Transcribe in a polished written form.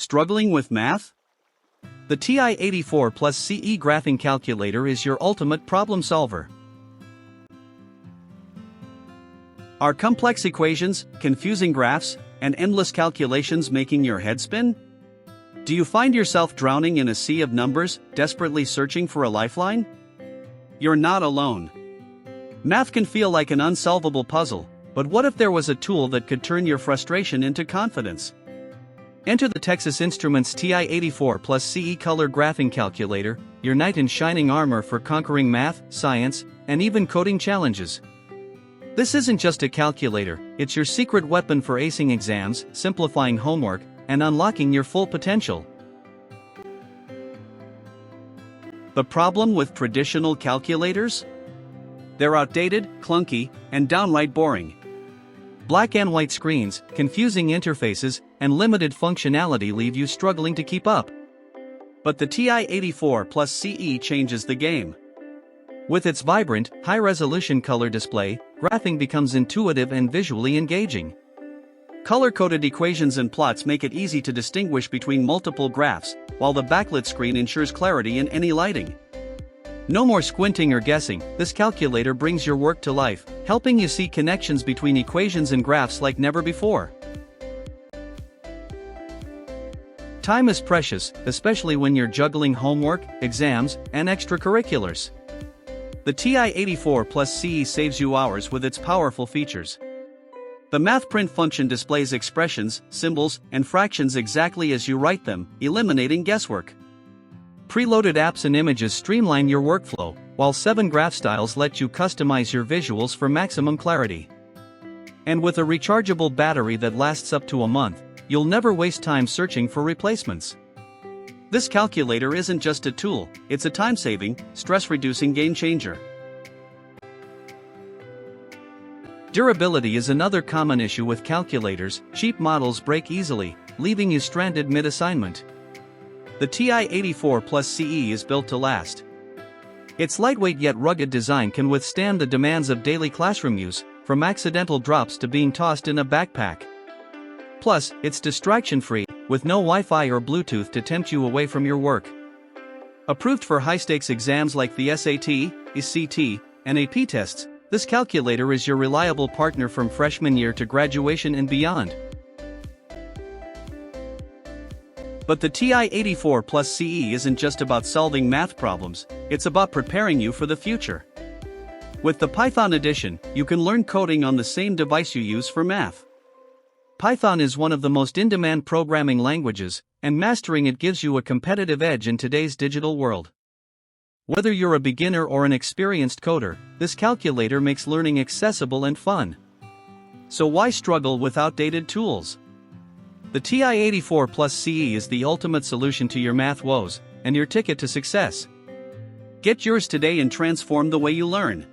Struggling with math? The TI-84 plus CE graphing calculator is your ultimate problem solver. Are complex equations, confusing graphs, and endless calculations making your head spin? Do you find yourself drowning in a sea of numbers, desperately searching for a lifeline? You're not alone. Math can feel like an unsolvable puzzle, but what if there was a tool that could turn your frustration into confidence? Enter the Texas Instruments TI-84 plus CE color graphing calculator, your knight in shining armor for conquering math, science, and even coding challenges. This isn't just a calculator, it's your secret weapon for acing exams, simplifying homework, and unlocking your full potential. The problem with traditional calculators? They're outdated, clunky, and downright boring. Black and white screens, confusing interfaces, and limited functionality leave you struggling to keep up. But the TI-84 plus CE changes the game. With its vibrant, high-resolution color display, graphing becomes intuitive and visually engaging. Color-coded equations and plots make it easy to distinguish between multiple graphs, while the backlit screen ensures clarity in any lighting. No more squinting or guessing, this calculator brings your work to life, helping you see connections between equations and graphs like never before. Time is precious, especially when you're juggling homework, exams, and extracurriculars. The TI-84 plus CE saves you hours with its powerful features. The math print function displays expressions, symbols, and fractions exactly as you write them, eliminating guesswork. Preloaded apps and images streamline your workflow, while 7 graph styles let you customize your visuals for maximum clarity. And with a rechargeable battery that lasts up to a month, you'll never waste time searching for replacements. This calculator isn't just a tool, it's a time-saving, stress-reducing game-changer. Durability is another common issue with calculators. Cheap models break easily, leaving you stranded mid-assignment. The TI-84 plus CE is built to last. Its lightweight yet rugged design can withstand the demands of daily classroom use, from accidental drops to being tossed in a backpack. Plus, it's distraction-free, with no Wi-Fi or Bluetooth to tempt you away from your work. Approved for high-stakes exams like the SAT, ACT, and AP tests, this calculator is your reliable partner from freshman year to graduation and beyond. But the TI-84 plus CE isn't just about solving math problems, it's about preparing you for the future. With the Python edition, you can learn coding on the same device you use for math. Python is one of the most in-demand programming languages, and mastering it gives you a competitive edge in today's digital world. Whether you're a beginner or an experienced coder, this calculator makes learning accessible and fun. So why struggle with outdated tools? The TI-84 plus CE is the ultimate solution to your math woes, and your ticket to success. Get yours today and transform the way you learn.